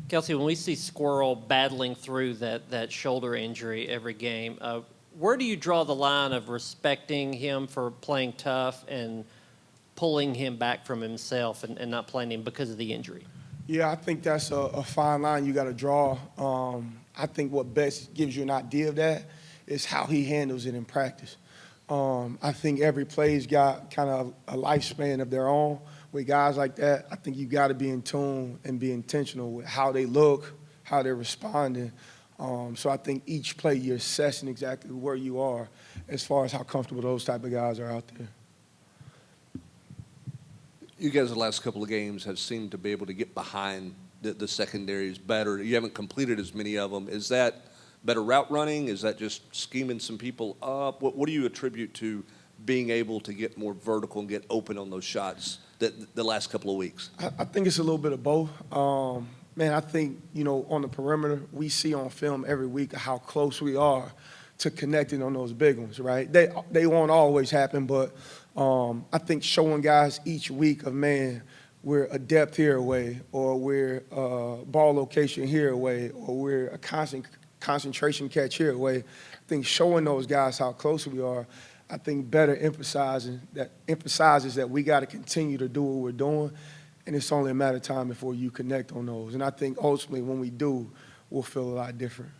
Kelsey, when we see Squirrel battling through that shoulder injury every game, where do you draw the line of respecting him for playing tough and pulling him back from himself and not playing him because of the injury? Yeah, I think that's a fine line you got to draw. I think what best gives you an idea of that is how he handles it in practice. I think every play's got kind of a lifespan of their own. With guys like that, I think you got to be in tune and be intentional with how they look, how they're responding. So I think each play you're assessing exactly where you are as far as how comfortable those type of guys are out there. You guys the last couple of games have seemed to be able to get behind the secondaries better. You haven't completed as many of them. Is that better route running? Is that just scheming some people up? What do you attribute to being able to get more vertical and get open on those shots the last couple of weeks? I think it's a little bit of both. Man, I think, on the perimeter, we see on film every week how close we are to connecting on those big ones, right? They won't always happen, but I think showing guys each week of, man, we're a depth here away, or we're a ball location here away, or we're a concentration catch here away. I think showing those guys how close we are, I think better emphasizes that we got to continue to do what we're doing, and it's only a matter of time before you connect on those. And I think ultimately when we do, we'll feel a lot different.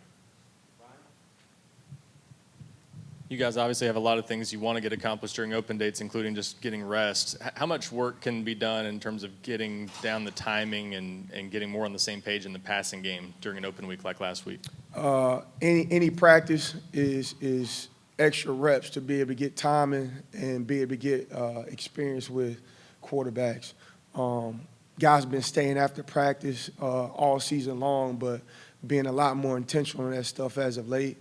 You guys obviously have a lot of things you want to get accomplished during open dates, including just getting rest. How much work can be done in terms of getting down the timing and getting more on the same page in the passing game during an open week like last week? Any practice is extra reps to be able to get timing and be able to get experience with quarterbacks. Guys been staying after practice all season long, but being a lot more intentional on that stuff as of late.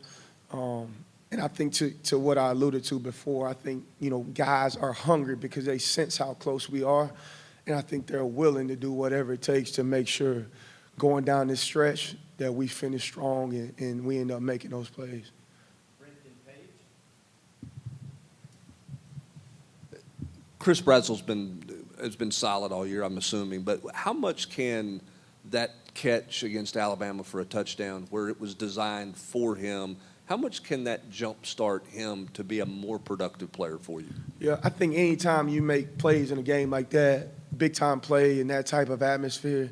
And I think to what I alluded to before, I think, guys are hungry because they sense how close we are. And I think they're willing to do whatever it takes to make sure going down this stretch that we finish strong and we end up making those plays. Chris Brazzell's has been solid all year, I'm assuming. But how much can that catch against Alabama for a touchdown, where it was designed for him, how much can that jumpstart him to be a more productive player for you? Yeah, I think anytime you make plays in a game like that, big-time play in that type of atmosphere,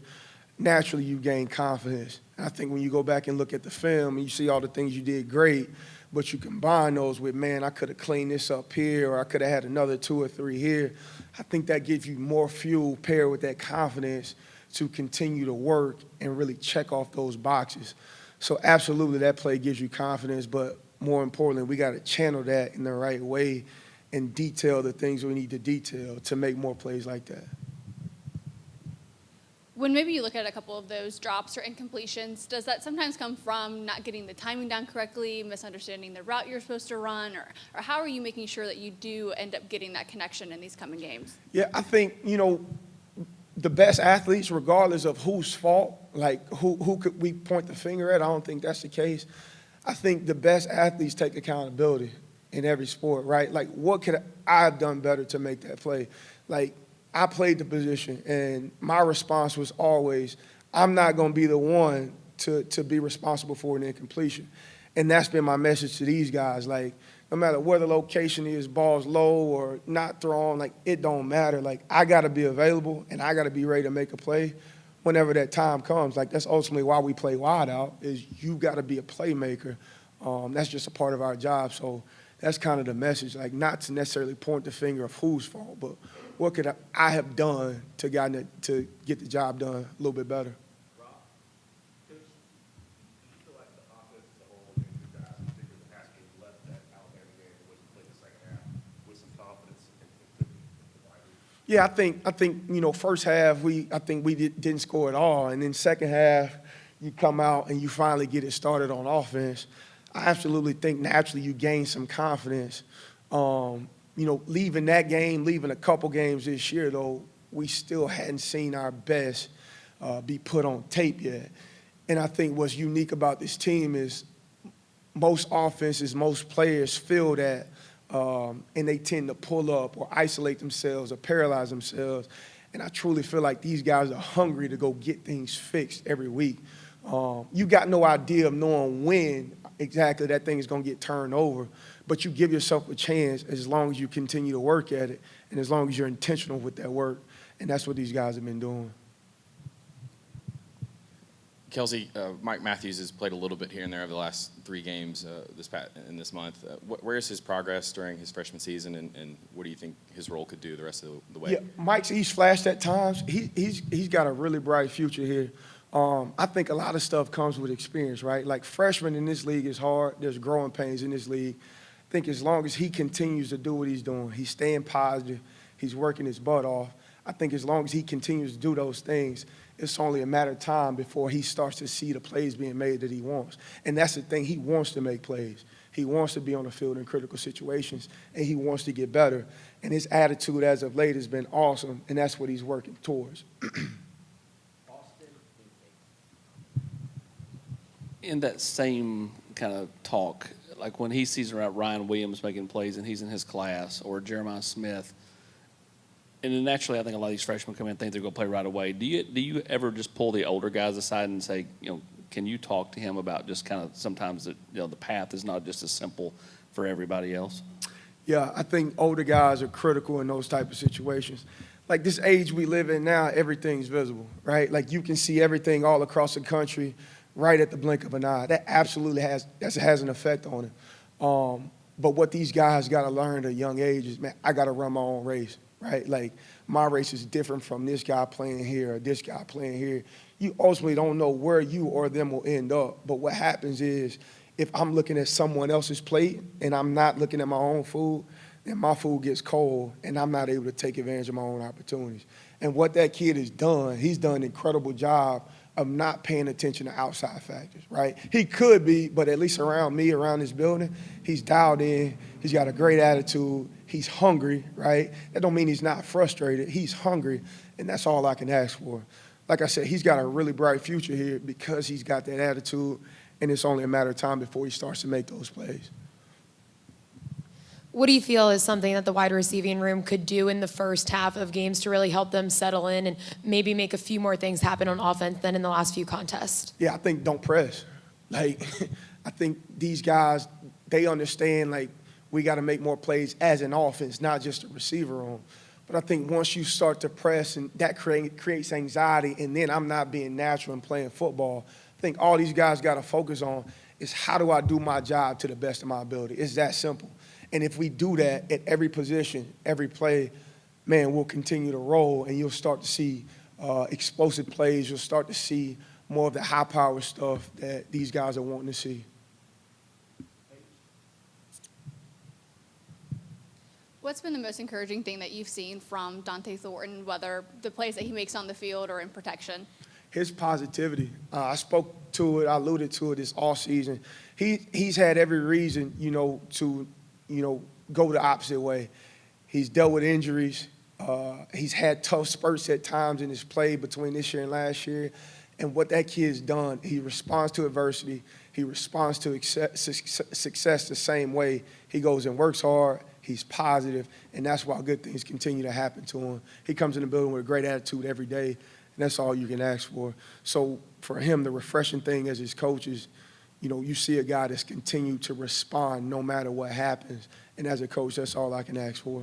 naturally you gain confidence. And I think when you go back and look at the film and you see all the things you did great, but you combine those with, man, I could have cleaned this up here, or I could have had another 2 or 3 here, I think that gives you more fuel paired with that confidence to continue to work and really check off those boxes. So absolutely that play gives you confidence, but more importantly, we got to channel that in the right way and detail the things we need to detail to make more plays like that. When maybe you look at a couple of those drops or incompletions, does that sometimes come from not getting the timing down correctly, misunderstanding the route you're supposed to run, or how are you making sure that you do end up getting that connection in these coming games? Yeah, I think, the best athletes, regardless of whose fault, like who could we point the finger at, I don't think that's the case. I think the best athletes take accountability in every sport, right? Like, what could I have done better to make that play? Like, I played the position, and my response was always, I'm not going to be the one to be responsible for an incompletion. And that's been my message to these guys. Like, no matter where the location is, ball's low or not thrown, like, it don't matter. Like, I got to be available, and I got to be ready to make a play whenever that time comes. Like, that's ultimately why we play wide out, is you got to be a playmaker. That's just a part of our job. So that's kind of the message, like, not to necessarily point the finger of whose fault, but what could I have done to get the job done a little bit better. Yeah, I think first half I think we didn't score at all, and then second half you come out and you finally get it started on offense. I absolutely think naturally you gain some confidence. Leaving that game, leaving a couple games this year though, we still hadn't seen our best be put on tape yet. And I think what's unique about this team is most offenses, most players feel that. And they tend to pull up or isolate themselves or paralyze themselves. And I truly feel like these guys are hungry to go get things fixed every week. You got no idea of knowing when exactly that thing is going to get turned over, but you give yourself a chance as long as you continue to work at it and as long as you're intentional with that work. And that's what these guys have been doing. Kelsey, Mike Matthews has played a little bit here and there over the last 3 games this month. Where is his progress during his freshman season, and what do you think his role could do the rest of the way? Yeah, he's flashed at times. He's got a really bright future here. I think a lot of stuff comes with experience, right? Like freshman in this league is hard. There's growing pains in this league. I think as long as he continues to do what he's doing, he's staying positive, he's working his butt off. I think as long as he continues to do those things, it's only a matter of time before he starts to see the plays being made that he wants. And that's the thing. He wants to make plays. He wants to be on the field in critical situations, and he wants to get better. And his attitude as of late has been awesome, and that's what he's working towards. In that same kind of talk, like when he sees around Ryan Williams making plays and he's in his class, or Jeremiah Smith, and then naturally I think a lot of these freshmen come in and think they're going to play right away. Do you ever just pull the older guys aside and say, can you talk to him about just kind of sometimes that the path is not just as simple for everybody else? Yeah, I think older guys are critical in those type of situations. Like this age we live in now, everything's visible, right? Like you can see everything all across the country right at the blink of an eye. That absolutely has an effect on it. But what these guys got to learn at a young age is, man, I got to run my own race, right? Like my race is different from this guy playing here or this guy playing here. You ultimately don't know where you or them will end up. But what happens is if I'm looking at someone else's plate and I'm not looking at my own food, then my food gets cold and I'm not able to take advantage of my own opportunities. And what that kid has done, he's done an incredible job of not paying attention to outside factors, right? He could be, but at least around me, around this building, he's dialed in. He's got a great attitude. He's hungry, right? That don't mean he's not frustrated. He's hungry, and that's all I can ask for. Like I said, he's got a really bright future here because he's got that attitude, and it's only a matter of time before he starts to make those plays. What do you feel is something that the wide receiving room could do in the first half of games to really help them settle in and maybe make a few more things happen on offense than in the last few contests? Yeah, I think don't press. Like, I think these guys, they understand, like, we got to make more plays as an offense, not just a receiver room. But I think once you start to press, and that creates anxiety, and then I'm not being natural and playing football, I think all these guys got to focus on is how do I do my job to the best of my ability. It's that simple. And if we do that at every position, every play, man, we'll continue to roll, and you'll start to see explosive plays. You'll start to see more of the high-power stuff that these guys are wanting to see. What's been the most encouraging thing that you've seen from Dante Thornton, whether the plays that he makes on the field or in protection? His positivity. I spoke to it, I alluded to it this offseason. He's had every reason, to go the opposite way. He's dealt with injuries. He's had tough spurts at times in his play between this year and last year. And what that kid's done, he responds to adversity. He responds to success the same way. He goes and works hard. He's positive, and that's why good things continue to happen to him. He comes in the building with a great attitude every day, and that's all you can ask for. So for him, the refreshing thing as his coach is, you see a guy that's continued to respond no matter what happens. And as a coach, that's all I can ask for.